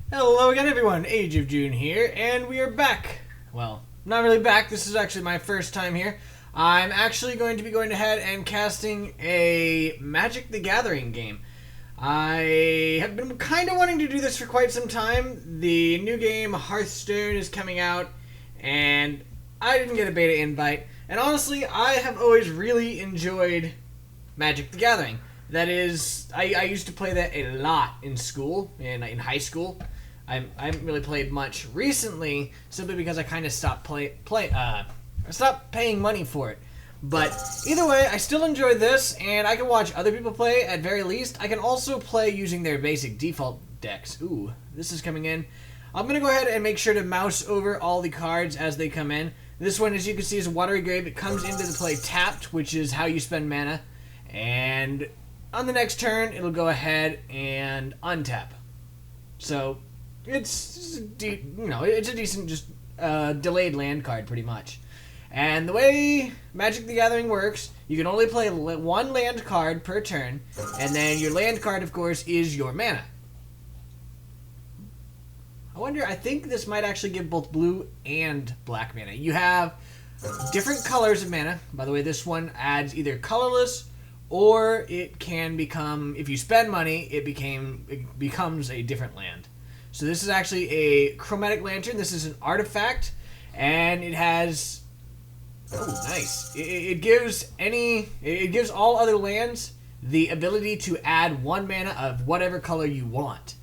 Hello again everyone, Ageofdune here, and we are back. Well, not really back, this is actually my first time here. I'm actually going to be going ahead and casting a Magic the Gathering game. I have been kind of wanting to do this for quite some time. The new game, Hearthstone, is coming out, and I didn't get a beta invite. And honestly, I have always really enjoyed Magic the Gathering. That is, I used to play that a lot in school, in high school. I haven't really played much recently, simply because I kind of stopped stopped paying money for it. But either way, I still enjoy this, and I can watch other people play at very least. I can also play using their basic default decks. Ooh, this is coming in. I'm going to go ahead and make sure to mouse over all the cards as they come in. This one, as you can see, is a Watery Grave. It comes into the play tapped, which is how you spend mana. And on the next turn, it'll go ahead and untap. So it's a decent just delayed land card pretty much. And the way Magic the Gathering works, you can only play one land card per turn, and then your land card, of course, is your mana. I think this might actually give both blue and black mana. You have different colors of mana. By the way, this one adds either colorless, or it can become, if you spend money, it becomes a different land. So this is actually a chromatic lantern. This is an artifact, and it has, oh nice. It gives all other lands the ability to add one mana of whatever color you want,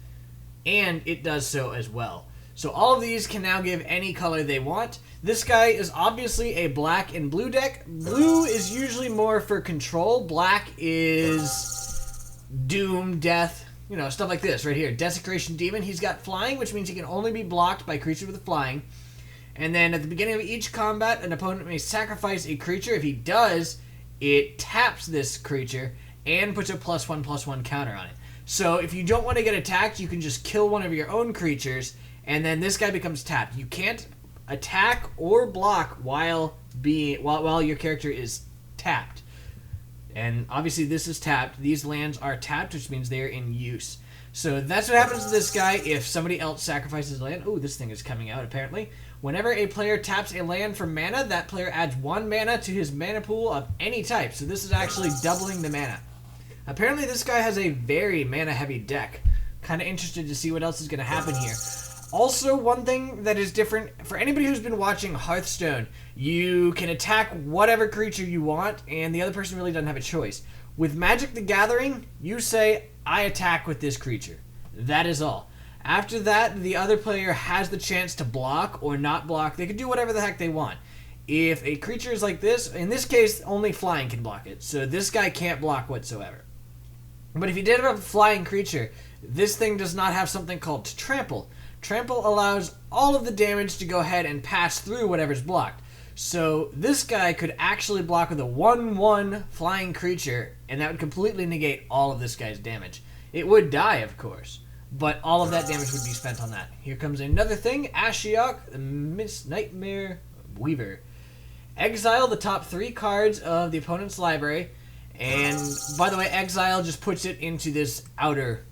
and it does so as well. So all of these can now give any color they want. This guy is obviously a black and blue deck. Blue is usually more for control. Black is doom, death, stuff like this right here. Desecration Demon. He's got flying, which means he can only be blocked by creatures with flying. And then at the beginning of each combat, an opponent may sacrifice a creature. If he does, it taps this creature and puts a +1/+1 counter on it. So if you don't want to get attacked, you can just kill one of your own creatures, and then this guy becomes tapped. You can't attack or block while your character is tapped. And obviously this is tapped. These lands are tapped, which means they're in use. So that's what happens to this guy if somebody else sacrifices land. Oh, this thing is coming out apparently. Whenever a player taps a land for mana, that player adds 1 mana to his mana pool of any type. So this is actually doubling the mana. Apparently this guy has a very mana heavy deck. Kind of interested to see what else is going to happen here. Also, one thing that is different, for anybody who's been watching Hearthstone, you can attack whatever creature you want, and the other person really doesn't have a choice. With Magic the Gathering, you say, I attack with this creature. That is all. After that, the other player has the chance to block or not block. They can do whatever the heck they want. If a creature is like this, in this case, only flying can block it, so this guy can't block whatsoever. But if you did have a flying creature, this thing does not have something called Trample. Trample allows all of the damage to go ahead and pass through whatever's blocked. So this guy could actually block with a 1/1 flying creature, and that would completely negate all of this guy's damage. It would die, of course, but all of that damage would be spent on that. Here comes another thing, Ageofdune, the Miss Nightmare Weaver. Exile the top 3 cards of the opponent's library, and by the way, exile just puts it into this outer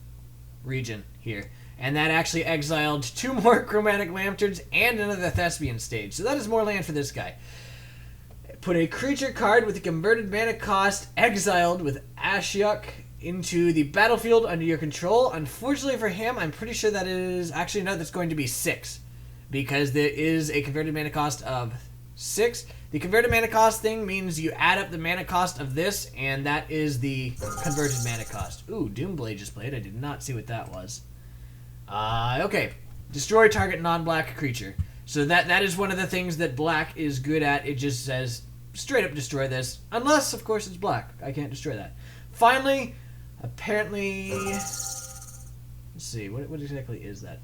region here. And that actually exiled 2 more chromatic lanterns and another Thespian stage. So that is more land for this guy. Put a creature card with a converted mana cost exiled with Ageofdune into the battlefield under your control. Unfortunately for him, I'm pretty sure that is actually no, that's going to be 6, because there is a converted mana cost of 6. The converted mana cost thing means you add up the mana cost of this, and that is the converted mana cost. Ooh, Doomblade just played. I did not see what that was. Okay. Destroy target non-black creature. So that is one of the things that black is good at. It just says, straight up destroy this. Unless, of course, it's black. I can't destroy that. Finally, apparently, let's see, what exactly is that?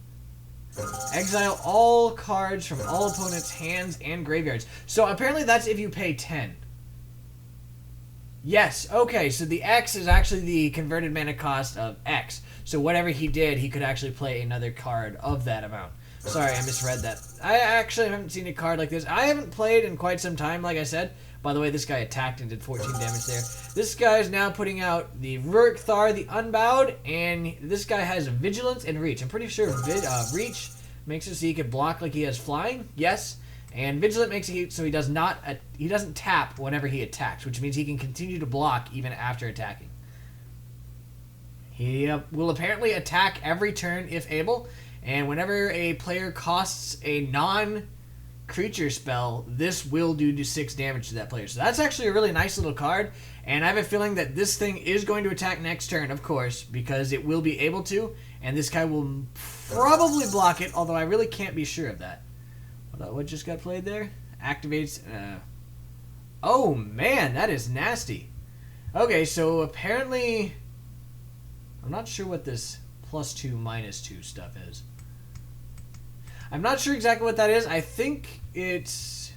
Exile all cards from all opponents' hands and graveyards. So apparently that's if you pay 10. Yes, okay, so the X is actually the converted mana cost of X. So whatever he did, he could actually play another card of that amount. Sorry, I misread that. I actually haven't seen a card like this. I haven't played in quite some time, like I said. By the way, this guy attacked and did 14 damage there. This guy is now putting out the Rurik Thar, the Unbowed, and this guy has Vigilance and Reach. I'm pretty sure Reach makes it so he can block like he has Flying. Yes. And Vigilant makes it so he doesn't tap whenever he attacks, which means he can continue to block even after attacking. He will apparently attack every turn if able, and whenever a player costs a non-creature spell, this will do 6 damage to that player. So that's actually a really nice little card, and I have a feeling that this thing is going to attack next turn, of course, because it will be able to, and this guy will probably block it, although I really can't be sure of that. What just got played there? Activates. Oh man, that is nasty. Okay, so apparently, I'm not sure what this +2, -2 stuff is. I'm not sure exactly what that is. I think it's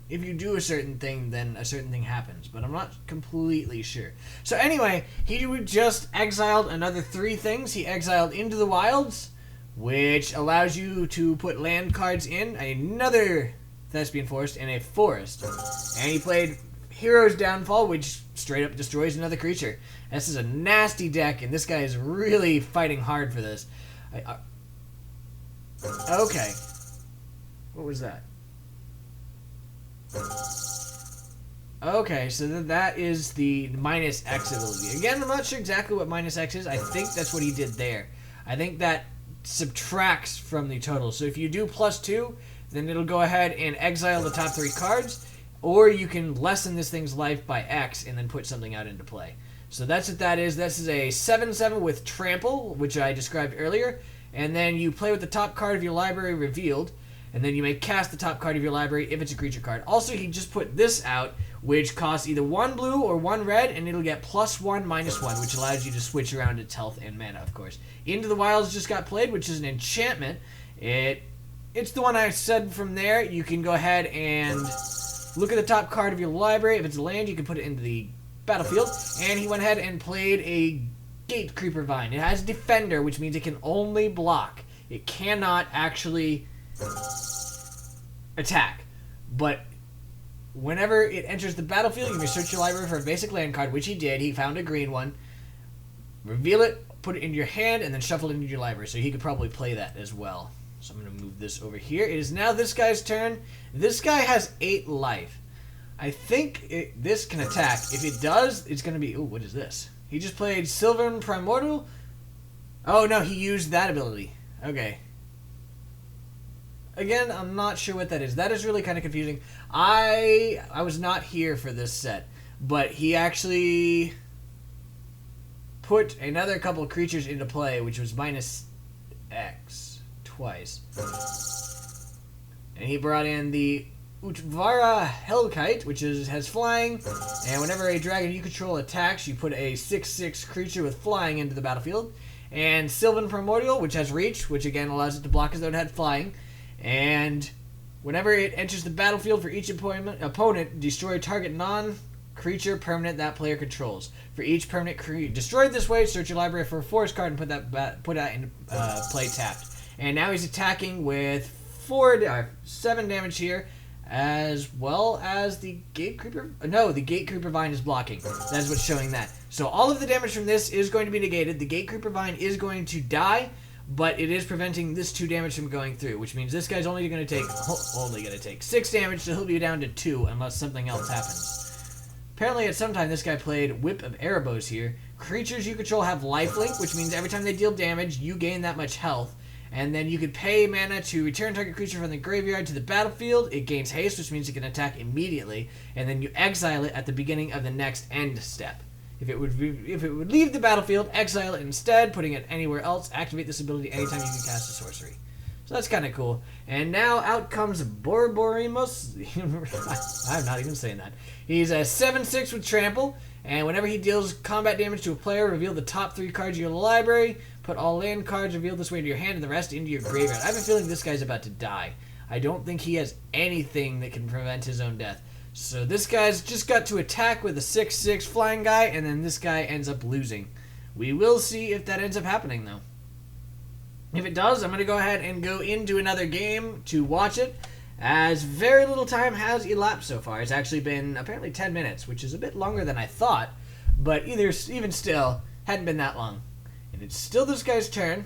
if you do a certain thing, then a certain thing happens, but I'm not completely sure. So anyway, he just exiled another 3 things. He exiled Into the Wilds, which allows you to put land cards in, another Thespian Forest, and a forest. And he played Hero's Downfall, which straight up destroys another creature. This is a nasty deck, and this guy is really fighting hard for this. Okay. What was that? Okay, so that is the -X ability. Again, I'm not sure exactly what -X is. I think that's what he did there. I think that subtracts from the total. So if you do +2, then it'll go ahead and exile the top 3 cards, or you can lessen this thing's life by X and then put something out into play. So that's what that is. This is a 7/7 with Trample, which I described earlier, and then you play with the top card of your library revealed, and then you may cast the top card of your library if it's a creature card. Also, he just put this out, which costs either 1 blue or 1 red, and it'll get +1, -1, which allows you to switch around its health and mana, of course. Into the Wilds just got played, which is an enchantment. It's the one I said from there. You can go ahead and look at the top card of your library. If it's a land, you can put it into the battlefield. And he went ahead and played a Gate Creeper Vine. It has Defender, which means it can only block. It cannot actually attack. But whenever it enters the battlefield, you may search your library for a basic land card, which he did. He found a green one. Reveal it, put it into your hand, and then shuffle it into your library. So he could probably play that as well. So I'm going to move this over here. It is now this guy's turn. This guy has 8 life. I think this can attack. If it does, it's going to be... Ooh, what is this? He just played Sylvan Primordial. Oh, no, he used that ability. Okay. Again, I'm not sure what that is. That is really kind of confusing. I was not here for this set, but he actually put another couple creatures into play, which was -X twice. And he brought in the Utvara Hellkite, which has flying, and whenever a dragon you control attacks, you put a 6/6 creature with flying into the battlefield. And Sylvan Primordial, which has reach, which again allows it to block as though it had flying. And whenever it enters the battlefield for each opponent, destroy target non-creature permanent that player controls. For each permanent creature destroyed this way, search your library for a forest card and put that into play tapped. And now he's attacking with 7 damage here, as well as the Gate Creeper. No, the Gate Creeper Vine is blocking. That's what's showing that. So all of the damage from this is going to be negated. The Gate Creeper Vine is going to die, but it is preventing this 2 damage from going through, which means this guy's only going to take 6 damage, so he'll be down to 2 unless something else happens. Apparently at some time this guy played Whip of Erebos here. Creatures you control have lifelink, which means every time they deal damage, you gain that much health. And then you could pay mana to return target creature from the graveyard to the battlefield. It gains haste, which means it can attack immediately. And then you exile it at the beginning of the next end step. If it would leave the battlefield, exile it instead, putting it anywhere else. Activate this ability anytime you can cast a sorcery. So that's kind of cool. And now out comes Borboremos. I'm not even saying that. He's a 7/6 with Trample. And whenever he deals combat damage to a player, reveal the top 3 cards of your library. Put all land cards revealed this way into your hand and the rest into your graveyard. I have a feeling this guy's about to die. I don't think he has anything that can prevent his own death. So this guy's just got to attack with a 6/6 flying guy, and then this guy ends up losing. We will see if that ends up happening, though. If it does, I'm going to go ahead and go into another game to watch it, as very little time has elapsed so far. It's actually been apparently 10 minutes, which is a bit longer than I thought, but even still, hadn't been that long. And it's still this guy's turn.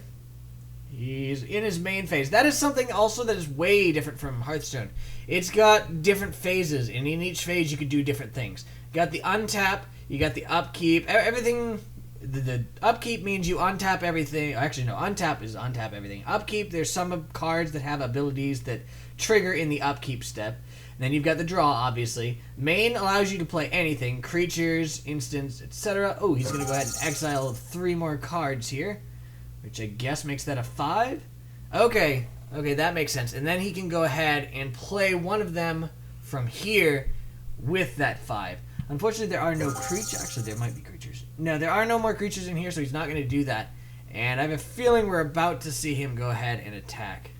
He's in his main phase. That is something also that is way different from Hearthstone. It's got different phases, and in each phase you can do different things. You got the untap, you got the upkeep, everything. The upkeep means you untap everything. Actually, no, untap is untap everything. Upkeep, there's some cards that have abilities that trigger in the upkeep step. And then you've got the draw, obviously. Main allows you to play anything, creatures, instants, etc. Oh, he's going to go ahead and exile 3 more cards here, which I guess makes that a 5. Okay, that makes sense. And then he can go ahead and play one of them from here with that 5. Unfortunately, there are no creatures. Actually, there might be creatures. No, there are no more creatures in here, so he's not going to do that. And I have a feeling we're about to see him go ahead and attack.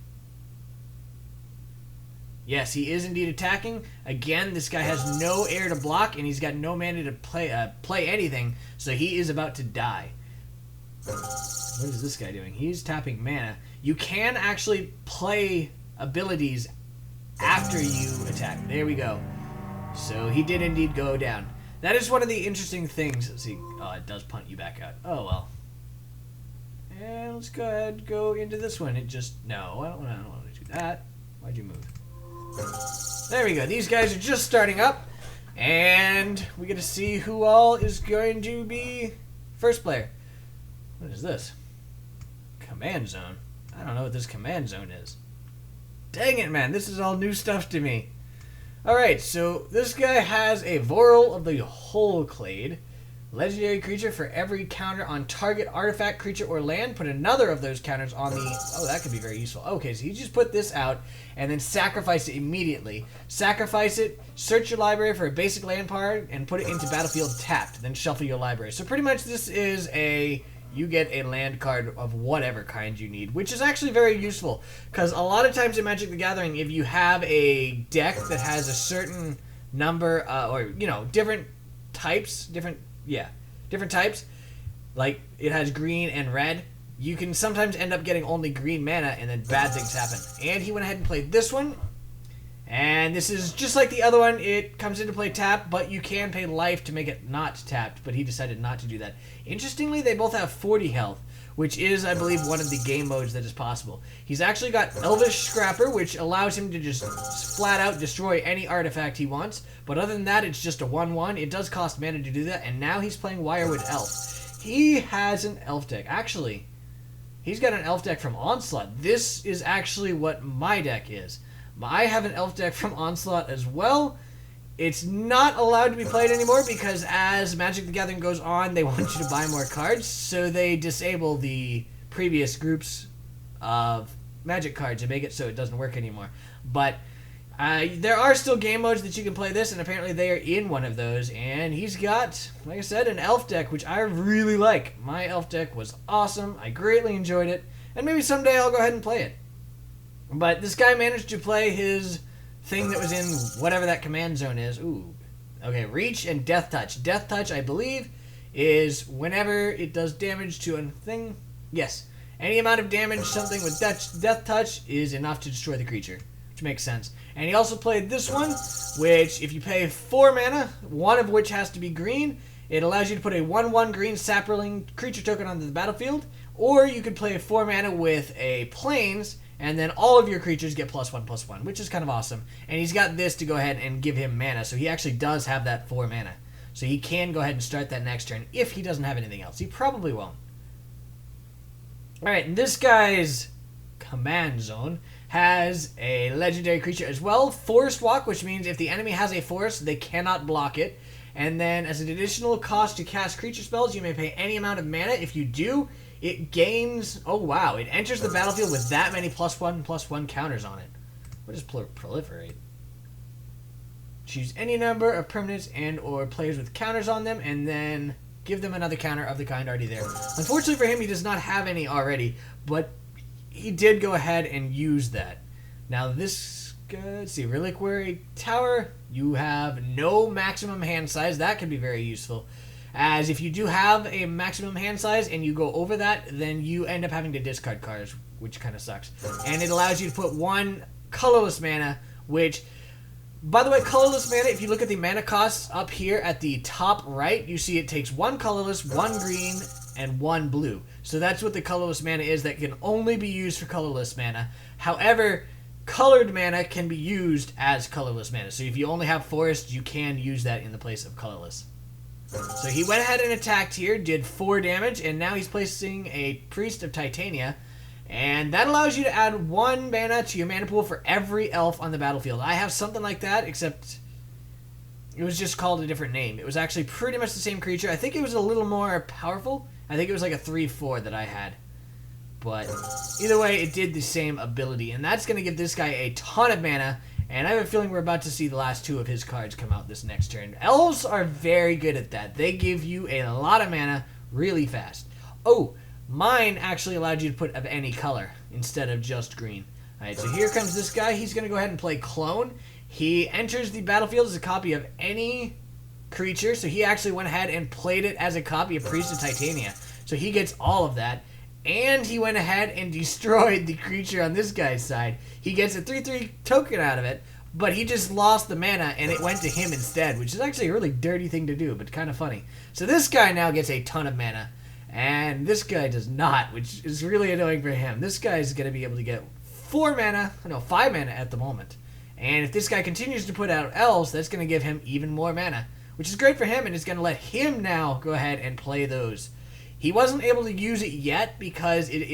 Yes, he is indeed attacking. Again, this guy has no air to block, and he's got no mana to play anything, so he is about to die. What is this guy doing? He's tapping mana. You can actually play abilities after you attack. There we go. So he did indeed go down. That is one of the interesting things. Let's see. Oh, it does punt you back out. Oh, well. And let's go ahead and go into this one. It just... No, I don't want to do that. Why'd you move? There we go. These guys are just starting up. And we get to see who all is going to be first player. What is this? Command zone. I don't know what this command zone is. Dang it, man. This is all new stuff to me. Alright, so this guy has a Vorl of the Holclade. Legendary creature for every counter on target artifact, creature, or land. Put another of those counters on the... Oh, that could be very useful. Okay, so you just put this out and then sacrifice it immediately. Sacrifice it, search your library for a basic land card, and put it into battlefield tapped. Then shuffle your library. So pretty much this is a... You get a land card of whatever kind you need, which is actually very useful, because a lot of times in Magic the Gathering, if you have a deck that has a certain number, or, you know, different types, like it has green and red, you can sometimes end up getting only green mana, and then bad things happen. And he went ahead and played this one, and this is just like the other one. It comes into play tapped, but you can pay life to make it not tapped, but he decided not to do that. Interestingly, they both have 40 health, which is, I believe, one of the game modes that is possible. He's actually got Elvish Scrapper, which allows him to just flat out destroy any artifact he wants, but other than that, it's just a 1/1. It does cost mana to do that, and now he's playing Wirewood Elf. He has an elf deck. Actually, he's got an elf deck from Onslaught. This is actually what my deck is. I have an elf deck from Onslaught as well. It's not allowed to be played anymore because as Magic the Gathering goes on, they want you to buy more cards, so they disable the previous groups of Magic cards and make it so it doesn't work anymore. But there are still game modes that you can play this, and apparently they are in one of those, and he's got, like I said, an elf deck, which I really like. My elf deck was awesome. I greatly enjoyed it, and maybe someday I'll go ahead and play it. But this guy managed to play his thing that was in whatever that command zone is. Ooh. Okay, Reach and Death Touch. Death Touch, I believe, is whenever it does damage to a thing. Yes. Any amount of damage, something with Death Touch is enough to destroy the creature, which makes sense. And he also played this one, which if you pay 4 mana, one of which has to be green, it allows you to put a 1/1 green sapling creature token onto the battlefield, or you could play 4 mana with a Plains, and then all of your creatures get +1/+1, which is kind of awesome. And he's got this to go ahead and give him mana, so he actually does have that 4 mana. So he can go ahead and start that next turn if he doesn't have anything else. He probably won't. Alright, and this guy's command zone has a legendary creature as well, Forest Walk, which means if the enemy has a forest, they cannot block it. And then as an additional cost to cast creature spells, you may pay any amount of mana. If you do, it gains... Oh, wow. It enters the battlefield with that many +1/+1 counters on it. What is proliferate? Choose any number of permanents and or players with counters on them, and then give them another counter of the kind already there. Unfortunately for him, he does not have any already, but he did go ahead and use that. Now this... Let's see. Reliquary Tower. You have no maximum hand size. That can be very useful. as if you do have a maximum hand size and you go over that, then you end up having to discard cards, which kind of sucks. And it allows you to put 1 colorless mana, which, by the way, colorless mana, if you look at the mana costs up here at the top right, you see it takes 1 colorless, 1 green, and 1 blue. So that's what the colorless mana is. That can only be used for colorless mana. However, colored mana can be used as colorless mana. So if you only have forest, you can use that in the place of colorless. So he went ahead and attacked here, did 4 damage, and now he's placing a Priest of Titania. And that allows you to add 1 mana to your mana pool for every elf on the battlefield. I have something like that, except it was just called a different name. It was actually pretty much the same creature. I think it was a little more powerful. I think it was like a 3/4 that I had. But either way, it did the same ability. And that's going to give this guy a ton of mana. And I have a feeling we're about to see the last 2 of his cards come out this next turn. Elves are very good at that. They give you a lot of mana really fast. Oh, mine actually allowed you to put of any color instead of just green. Alright, so here comes this guy. He's going to go ahead and play Clone. He enters the battlefield as a copy of any creature. So he actually went ahead and played it as a copy of Priest of Titania. So he gets all of that. And he went ahead and destroyed the creature on this guy's side. He gets a 3/3 token out of it, but he just lost the mana and it went to him instead, which is actually a really dirty thing to do, but kind of funny. So this guy now gets a ton of mana, and this guy does not, which is really annoying for him. This guy is going to be able to get 5 mana at the moment. And if this guy continues to put out elves, that's going to give him even more mana, which is great for him, and it's going to let him now go ahead and play those. He wasn't able to use it yet because it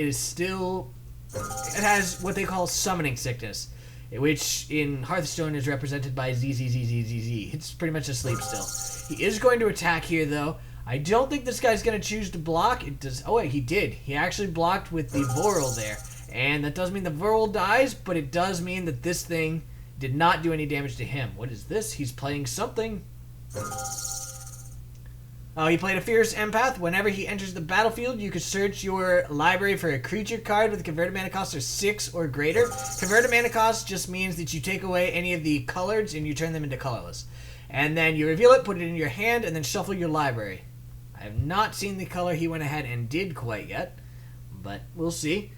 has what they call summoning sickness, which in Hearthstone is represented by ZZZZZZ. It's pretty much asleep still. He is going to attack here, though. I don't think this guy's going to choose to block. It does. Oh, wait, he did. He actually blocked with the Vorul there. And that does mean the Vorul dies, but it does mean that this thing did not do any damage to him. What is this? He's playing something. Oh, he played a Fierce Empath. Whenever he enters the battlefield, you can search your library for a creature card with a converted mana cost of 6 or greater. Converted mana cost just means that you take away any of the coloreds and you turn them into colorless. And then you reveal it, put it in your hand, and then shuffle your library. I have not seen the color he went ahead and did quite yet, but we'll see.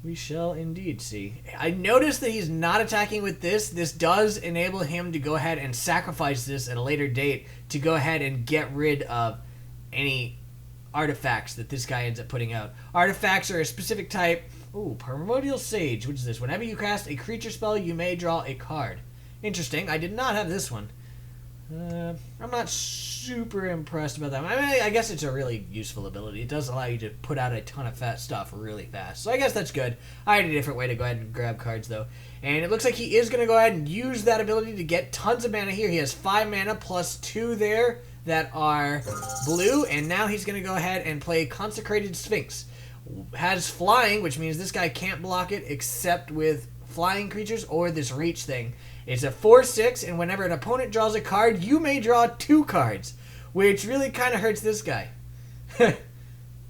We shall indeed see. I noticed that he's not attacking with this. This does enable him to go ahead and sacrifice this at a later date to go ahead and get rid of any artifacts that this guy ends up putting out. Artifacts are a specific type. Ooh, Primordial Sage. Which is this? Whenever you cast a creature spell, you may draw a card. Interesting. I did not have this one. I'm not super impressed about that. I mean, I guess it's a really useful ability. It does allow you to put out a ton of fat stuff really fast. So I guess that's good. I had a different way to go ahead and grab cards, though. And it looks like he is going to go ahead and use that ability to get tons of mana here. He has 5 mana plus 2 there that are blue. And now he's going to go ahead and play Consecrated Sphinx. Has flying, which means this guy can't block it except with flying creatures or this reach thing. It's a 4/6, and whenever an opponent draws a card, you may draw 2 cards, which really kind of hurts this guy.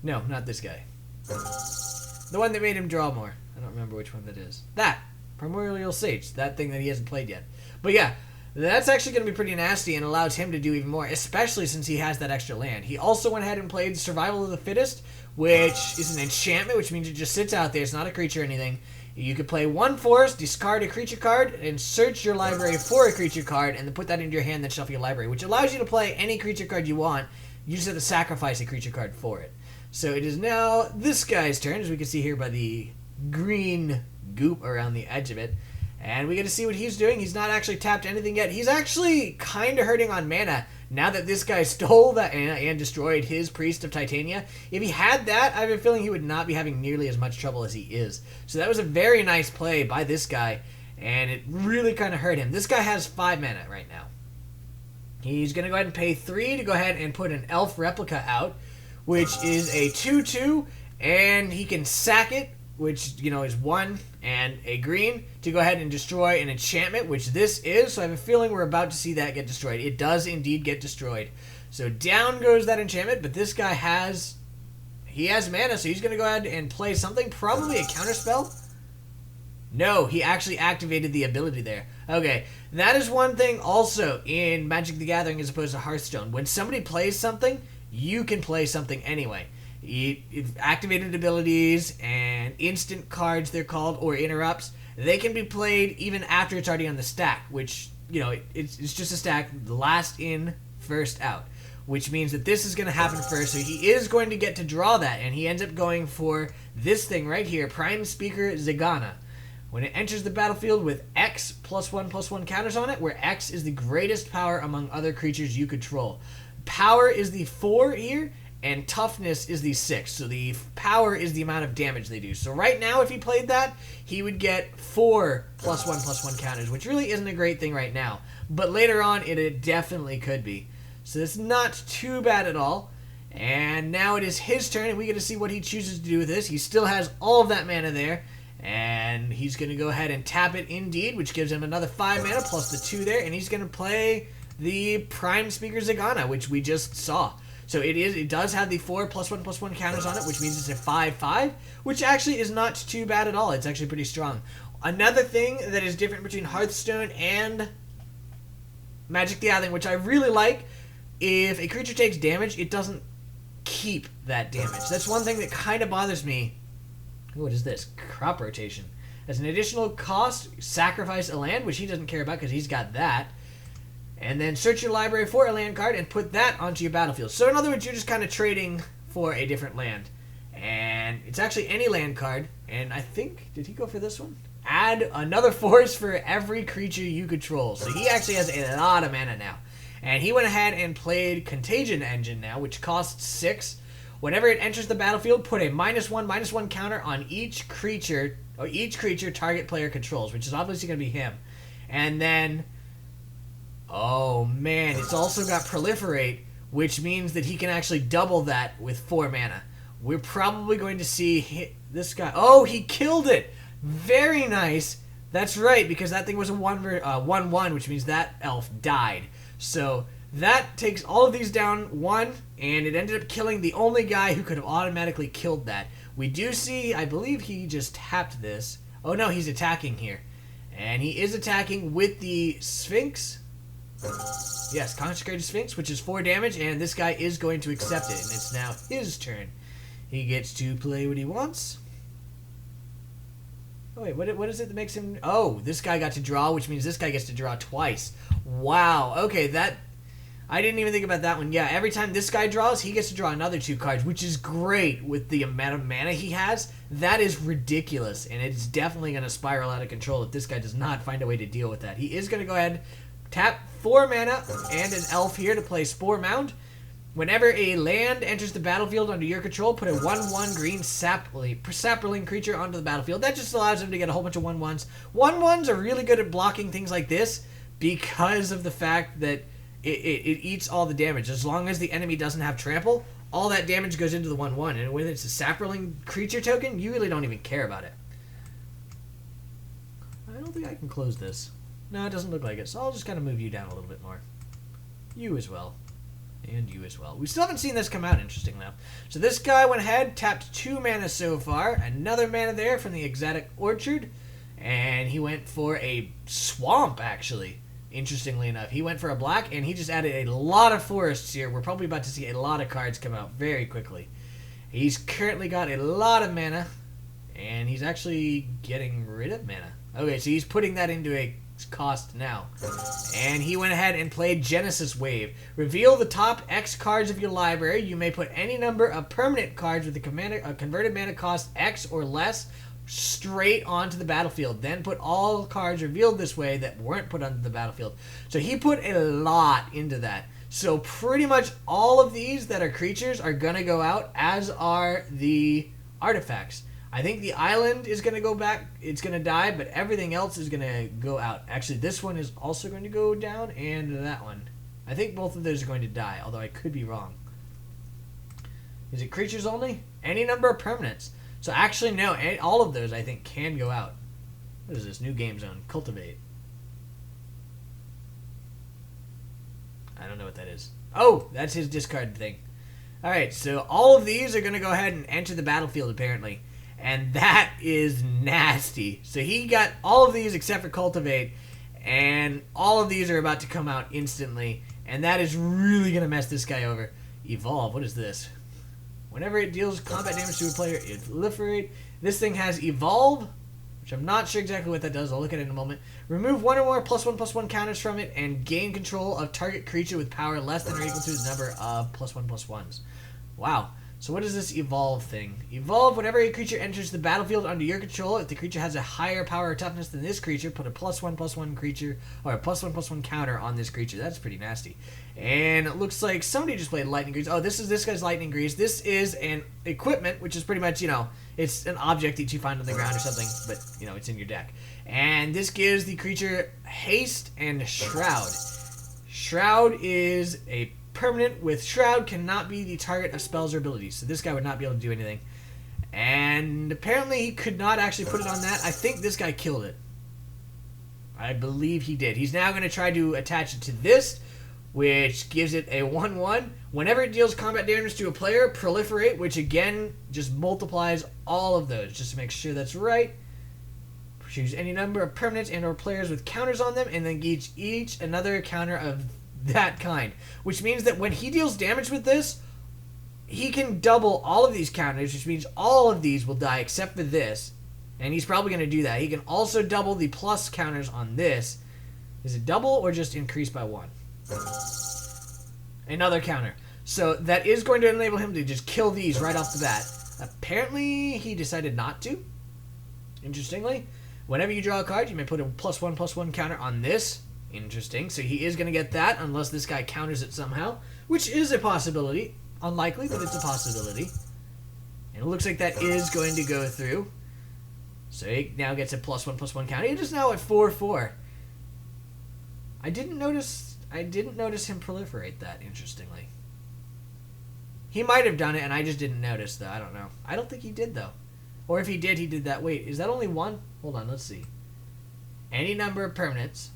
No, not this guy. The one that made him draw more. I don't remember which one that is. That! Primordial Sage. That thing that he hasn't played yet. But yeah, that's actually going to be pretty nasty and allows him to do even more, especially since he has that extra land. He also went ahead and played Survival of the Fittest, which is an enchantment, which means it just sits out there. It's not a creature or anything. You could play 1 forest, discard a creature card, and search your library for a creature card, and then put that into your hand, then shuffle your library, which allows you to play any creature card you want. You just have to sacrifice a creature card for it. So it is now this guy's turn, as we can see here by the green goop around the edge of it. And we get to see what he's doing. He's not actually tapped anything yet. He's actually kind of hurting on mana now that this guy stole that and destroyed his Priest of Titania. If he had that, I have a feeling he would not be having nearly as much trouble as he is. So that was a very nice play by this guy, and it really kind of hurt him. This guy has 5 mana right now. He's going to go ahead and pay 3 to go ahead and put an Elf Replica out, which is a 2/2, and he can sack it, which, you know, is 1 and a green, to go ahead and destroy an enchantment, which this is. So I have a feeling we're about to see that get destroyed. It does indeed get destroyed. So down goes that enchantment, but this guy has mana, so he's going to go ahead and play something, probably a counterspell. No, he actually activated the ability there. Okay, that is one thing also in Magic the Gathering as opposed to Hearthstone. When somebody plays something, you can play something anyway. Activated abilities and instant cards, they're called, or interrupts, they can be played even after it's already on the stack, which, you know, it's just a stack, last in, first out, which means that this is going to happen first, so he is going to get to draw that, and he ends up going for this thing right here, Prime Speaker Zegana. When it enters the battlefield with X +1/+1 counters on it, where X is the greatest power among other creatures you control. Power is the 4 here, and toughness is the 6. So the power is the amount of damage they do. So right now, if he played that, he would get 4 +1/+1 counters, which really isn't a great thing right now. But later on, it definitely could be. So it's not too bad at all. And now it is his turn, and we get to see what he chooses to do with this. He still has all of that mana there. And he's going to go ahead and tap it indeed, which gives him another 5 mana plus the 2 there. And he's going to play the Prime Speaker Zegana, which we just saw. So it does have the 4 +1/+1 counters on it, which means it's a 5/5, which actually is not too bad at all. It's actually pretty strong. Another thing that is different between Hearthstone and Magic the Gathering, which I really like, if a creature takes damage, it doesn't keep that damage. That's one thing that kind of bothers me. What is this? Crop rotation. As an additional cost, sacrifice a land, which he doesn't care about because he's got that. And then search your library for a land card and put that onto your battlefield. So in other words, you're just kind of trading for a different land. And it's actually any land card. And I think, did he go for this one? Add another force for every creature you control. So he actually has a lot of mana now. And he went ahead and played Contagion Engine now, which costs 6. Whenever it enters the battlefield, put a -1/-1 counter on each creature target player controls, which is obviously going to be him. And then, oh man, it's also got Proliferate, which means that he can actually double that with 4 mana. We're probably going to see this guy. Oh, he killed it! Very nice. That's right, because that thing was a 1/1, which means that elf died. So that takes all of these down 1, and it ended up killing the only guy who could have automatically killed that. We do see, I believe he just tapped this. Oh no, he's attacking here. And he is attacking with the Sphinx. Yes, Consecrated Sphinx, which is 4 damage, and this guy is going to accept it, and it's now his turn. He gets to play what he wants. Oh wait, what is it that makes him... Oh, this guy got to draw, which means this guy gets to draw twice. Wow, okay, that... I didn't even think about that one. Yeah, every time this guy draws, he gets to draw another 2 cards, which is great with the amount of mana he has. That is ridiculous, and it's definitely going to spiral out of control if this guy does not find a way to deal with that. He is going to go ahead, tap 4 mana and an elf here to play Spore Mound. Whenever a land enters the battlefield under your control, put a 1/1 green sapling creature onto the battlefield. That just allows him to get a whole bunch of 1/1s. 1/1s are really good at blocking things like this because of the fact that it eats all the damage. As long as the enemy doesn't have trample, all that damage goes into the 1/1. And when it's a sapling creature token, you really don't even care about it. I don't think I can close this. No, it doesn't look like it. So I'll just kind of move you down a little bit more. You as well. And you as well. We still haven't seen this come out, interesting though. So this guy went ahead, tapped 2 mana so far. Another mana there from the Exotic Orchard. And he went for a swamp, actually. Interestingly enough. He went for a black, and he just added a lot of forests here. We're probably about to see a lot of cards come out very quickly. He's currently got a lot of mana. And he's actually getting rid of mana. Okay, so he's putting that into a cost now. And he went ahead and played Genesis Wave. Reveal the top X cards of your library. You may put any number of permanent cards with a converted mana cost X or less straight onto the battlefield. Then put all cards revealed this way that weren't put onto the battlefield. So he put a lot into that. So pretty much all of these that are creatures are going to go out, as are the artifacts. I think the island is going to go back. It's going to die, but everything else is going to go out. Actually, this one is also going to go down, and that one. I think both of those are going to die, although I could be wrong. Is it creatures only? Any number of permanents. So actually, no. All of those, I think, can go out. What is this? New game zone. Cultivate. I don't know what that is. Oh, that's his discard thing. Alright, so all of these are going to go ahead and enter the battlefield, apparently. and that is nasty. So he got all of these except for Cultivate, and all of these are about to come out instantly, and that is really going to mess this guy over. Evolve, what is this? Whenever it deals combat damage to a player, it proliferate. This thing has Evolve, which I'm not sure exactly what that does. I'll look at it in a moment. Remove one or more +1/+1 counters from it and gain control of target creature with power less than or equal to the number of +1/+1s. Wow. So what is this Evolve thing? Evolve, whenever a creature enters the battlefield under your control, if the creature has a higher power or toughness than this creature, put a +1/+1 creature, or a +1/+1 counter on this creature. That's pretty nasty. And it looks like somebody just played Lightning Grease. Oh, this is this guy's Lightning Grease. This is an equipment, which is pretty much, you know, it's an object that you find on the ground or something, but, you know, it's in your deck. And this gives the creature Haste and Shroud. Shroud is a permanent with Shroud, cannot be the target of spells or abilities. So this guy would not be able to do anything. And apparently he could not actually put it on that. I think this guy killed it. I believe he did. He's now going to try to attach it to this, which gives it a 1/1. Whenever it deals combat damage to a player, proliferate, which again just multiplies all of those, just to make sure that's right. Choose any number of permanents and or players with counters on them, and then each another counter of that kind, which means that when he deals damage with this, he can double all of these counters, which means all of these will die except for this, and he's probably going to do that. He can also double the plus counters on this. Is it double or just increase by 1? Another counter. So that is going to enable him to just kill these right off the bat. Apparently he decided not to. Interestingly, whenever you draw a card, you may put a +1/+1 counter on this. Interesting. So he is going to get that unless this guy counters it somehow, which is a possibility. Unlikely, but it's a possibility. And it looks like that is going to go through. So he now gets a +1/+1 counter. It is now at 4/4. I didn't notice him proliferate that, interestingly. He might have done it and I just didn't notice, though. I don't know. I don't think he did, though. Or if he did that. Wait, is that only one? Hold on, let's see. Any number of permanents.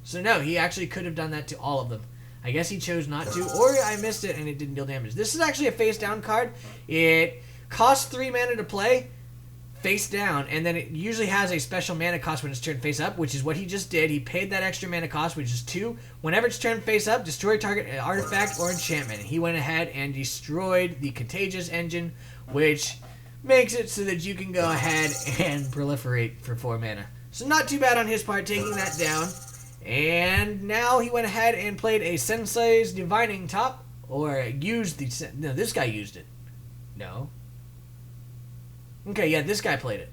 So no, he actually could have done that to all of them. I guess he chose not to, or I missed it and it didn't deal damage. This is actually a face down card. It costs 3 mana to play, face down, and then it usually has a special mana cost when it's turned face up, which is what he just did. He paid that extra mana cost, which is 2. Whenever it's turned face up, destroy target artifact or enchantment. He went ahead and destroyed the Contagious engine, which makes it so that you can go ahead and proliferate for 4 mana. So not too bad on his part, taking that down. And now he went ahead and played a Sensei's Divining Top, or used the... No, this guy used it. No. Okay, yeah, this guy played it.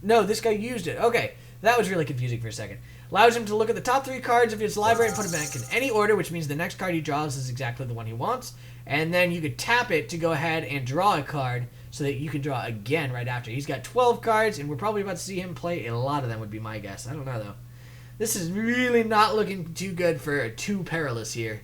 No, this guy used it. Okay, that was really confusing for a second. Allows him to look at the top 3 cards of his library and put them back in any order, which means the next card he draws is exactly the one he wants. And then you could tap it to go ahead and draw a card so that you can draw again right after. He's got 12 cards, and we're probably about to see him play a lot of them, would be my guess. I don't know, though. This is really not looking too good for 2 Perilous here.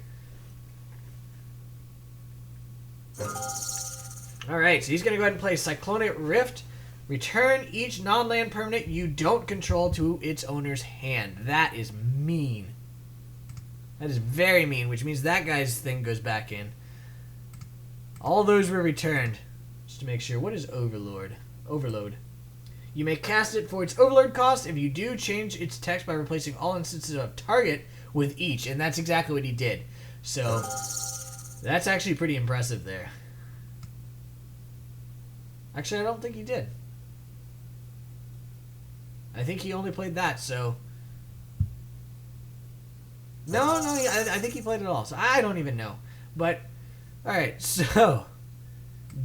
Alright, so he's going to go ahead and play Cyclonic Rift. Return each non-land permanent you don't control to its owner's hand. That is mean. That is very mean, which means that guy's thing goes back in. All those were returned. Just to make sure. What is Overload? You may cast it for its Overload cost. If you do, change its text by replacing all instances of target with each. And that's exactly what he did. So, that's actually pretty impressive there. Actually, I don't think he did. I think he only played that, so... No, I think he played it all. So, I don't even know. But, alright, so...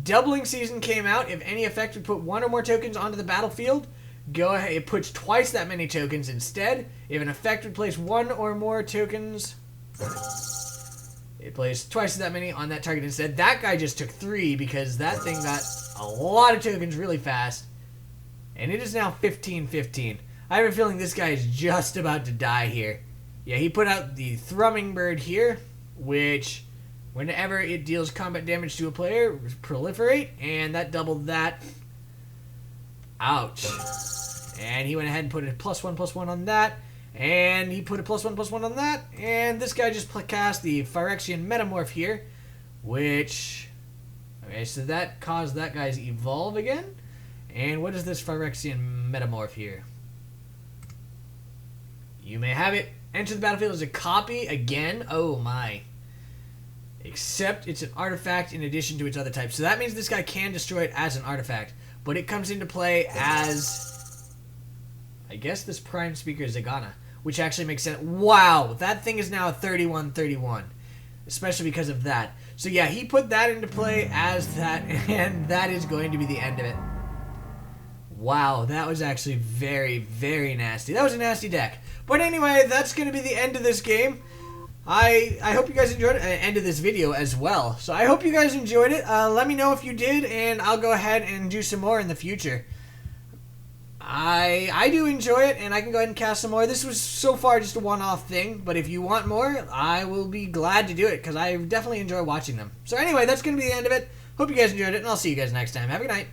Doubling Season came out. If any effect would put 1 or more tokens onto the battlefield, go ahead. It puts twice that many tokens instead. If an effect would place 1 or more tokens, it plays twice that many on that target instead. That guy just took 3 because that thing got a lot of tokens really fast. And it is now 15-15. I have a feeling this guy is just about to die here. Yeah, he put out the Thrumming Bird here, which... Whenever it deals combat damage to a player, proliferate, and that doubled that. Ouch. And he went ahead and put a +1/+1 on that, and he put a +1/+1 on that, and this guy just cast the Phyrexian Metamorph here, which Okay, so that caused that guy's evolve again. And what is this Phyrexian metamorph here? You may have it. Enter the battlefield as a copy again. Oh my. Except it's an artifact in addition to its other types. So that means this guy can destroy it as an artifact. But it comes into play as, I guess, this Prime Speaker Zagana. Which actually makes sense. Wow, that thing is now a 31-31. Especially because of that. So yeah, he put that into play as that. And that is going to be the end of it. Wow, that was actually very, very nasty. That was a nasty deck. But anyway, that's going to be the end of this game. I hope you guys enjoyed it. End of this video as well. So I hope you guys enjoyed it. Let me know if you did, and I'll go ahead and do some more in the future. I do enjoy it, and I can go ahead and cast some more. This was so far just a one-off thing, but if you want more, I will be glad to do it, because I definitely enjoy watching them. So anyway, that's going to be the end of it. Hope you guys enjoyed it, and I'll see you guys next time. Have a good night.